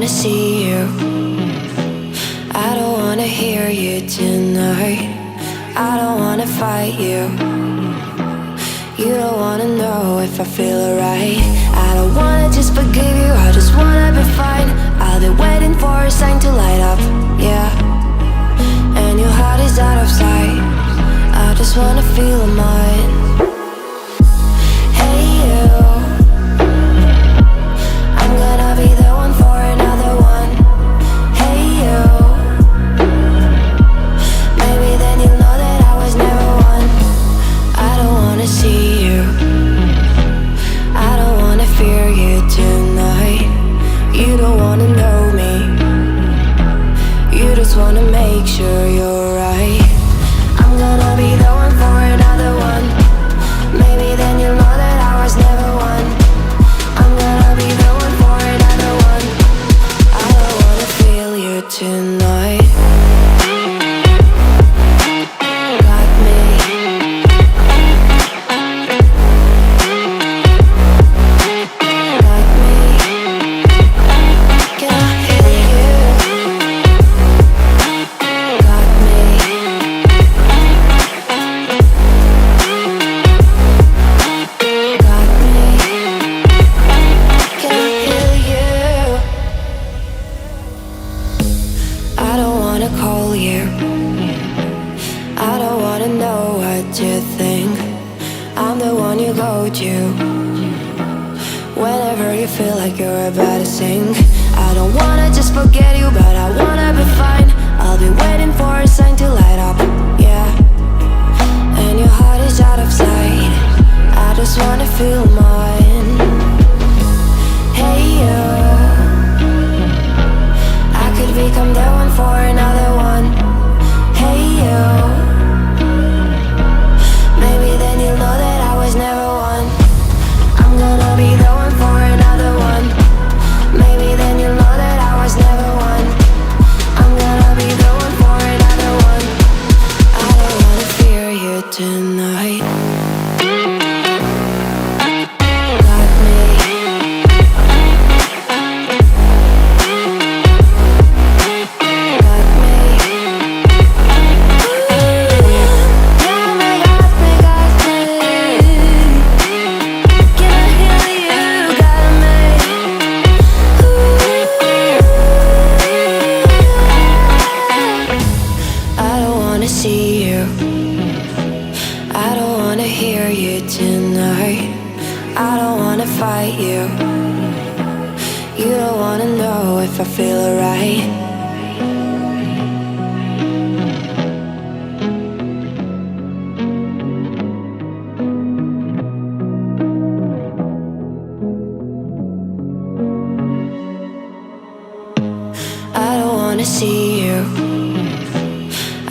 see you. I don't wanna hear you tonight. I don't wanna fight you. You don't wanna know if I feel alright. I don't wanna just forgive you, I just wanna be fine. I'll be waiting for a sign to light up, yeah. And your heart is out of sight. I just wanna feel mine. Hey you, I'm gonna be the one for another one. Hey you, maybe then you'll know that I was never one. I don't wanna see you, I don't wanna fear you tonight. You don't wanna know me, you just wanna make sure you're right. I'm gonna be the one for another one. Maybe then you'll know that I was never one. I'm gonna be the one for another one. I don't wanna feel you tonight. Got me. Got me. Can I hear you? Got me. Got me. Can I hear you? I don't wanna call you. I don't wanna know what you think. I'm the one you go to whenever you feel like you're about to sink. I don't wanna just forget you, but I wanna be fine. I'll be waiting for a sign to light up, yeah. And your heart is out of sight. I just wanna feel mine. Hey you, I could become the one for another one. Hey you, maybe then you'll know that I was never one. I'm gonna be the one for another one. Maybe then you'll know that I was never one. I'm gonna be the one for another one. I don't wanna fear you tonight. Got me. Got me. Got me, got me, got me. Can I hear you? Got me. I don't wanna see you. I don't wanna hear you tonight. I don't wanna fight you. You don't wanna know if I feel alright. I don't wanna see you.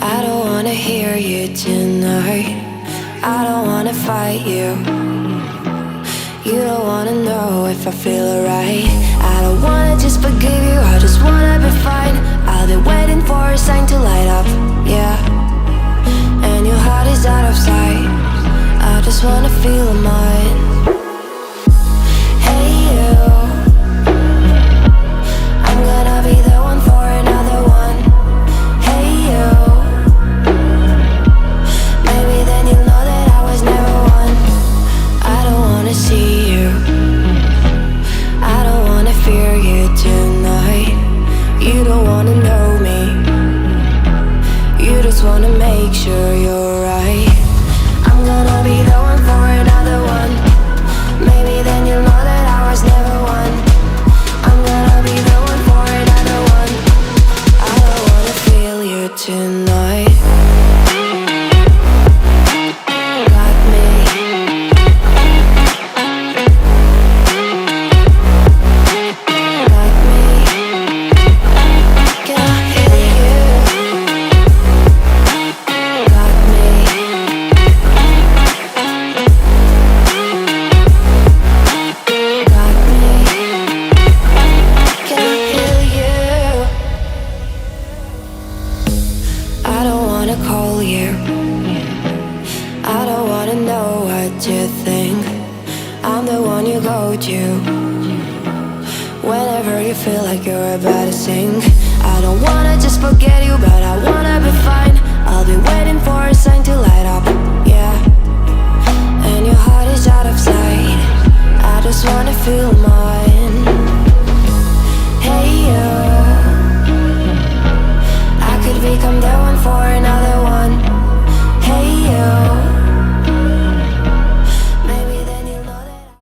I don't wanna hear you tonight. I don't wanna fight you. You don't wanna know if I feel alright. I don't wanna just forgive you, I just wanna be fine. I'll be waiting for a sign to light up, yeah. And your heart is out of sight. I just wanna feel mine. Hey you, I'm gonna be the one for another one. Hey you, maybe then you'll know that I was never one. I don't wanna see you, I don't wanna fear you tonight. You don't wanna know me, you just wanna make sure you're right. I'm gonna be the one for another one. Maybe then you'll know that I was never one. I'm gonna be the one for another one. I don't wanna feel you tonight. Got me. Got me. Can I hear you? Got me. Got me. Can I hear you? I don't wanna call you. I don't wanna know what you think. I'm the one you go to Whenever you feel like you're about to sink, I don't wanna just forget you, but I wanna be fine. I'll be waiting for a sign to light up, yeah. And your heart is out of sight, I just wanna feel mine.